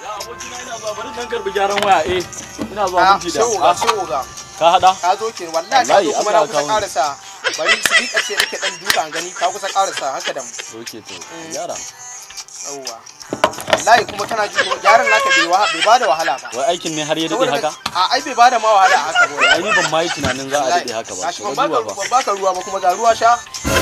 Ya abokina ina zuwa bari dan karbi gyaran waya ina zuwa minti da sai oga ka hada ka zo ke wallahi ka zo kuma na kusa karasa bari su dika ce nake dan duka an gani ka kusa karasa haka da mu oke to gyara yawwa wallahi kuma kana ji gyaran naka bai bada wahala ba wai aikin ne har ya dade haka a ai bai bada ma wahala haka ba ai ni ban ma yi tunanin za a dade haka ba gashi ban baka ruwa ba kuma ga ruwa sha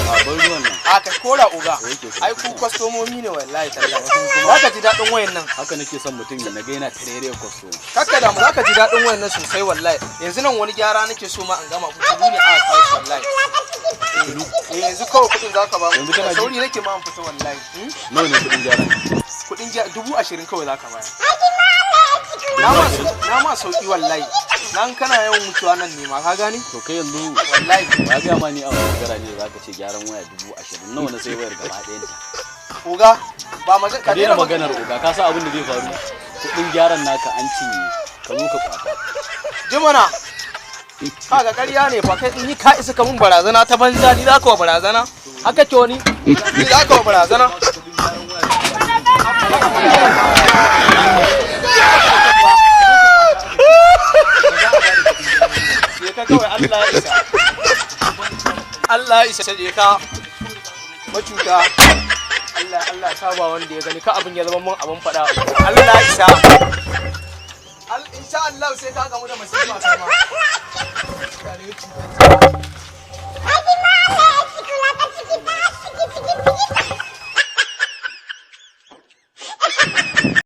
a bar ruwan nan a kai kora oga ai ku kwastomomi ne wallahi tallahi zaka ji dadin wayan nan haka nake son mutum ya naga yana tarere kwasto kakka da mu zaka ji dadin wayan nan sosai wallahi yanzu nan wani gyara nake so ma an gama ku ne a kai wallahi yanzu kawai kudin zaka ba mu sauri nake ma an fita wallahi nawa ne kudin gyara kudin 20,000 kawai zaka bayar na ma sauki wallahi nan kana yawan mutuwa nan ne ma ka gani to kai yanzu wallahi ba ga ma ni a wannan gara ne zaka ce gyaran waya 20,000 nawa na sai wayar gaba ɗayan ta oga ba magana ka daina maganar oga ka san abin da zai faru kudin gyaran naka an cinye ka zo ka kwata jimana kaga ƙarya ne fa kai ni ka isa ka mun barazana ta banza ni zaka wa barazana haka ce wani ni zaka wa barazana kawai Allah ya isa je ka macuta Allah saba wanda ya gani ka abin ya zama mun abin fada Allah ya isa insha Allah sai ka gamu da masifa kai ma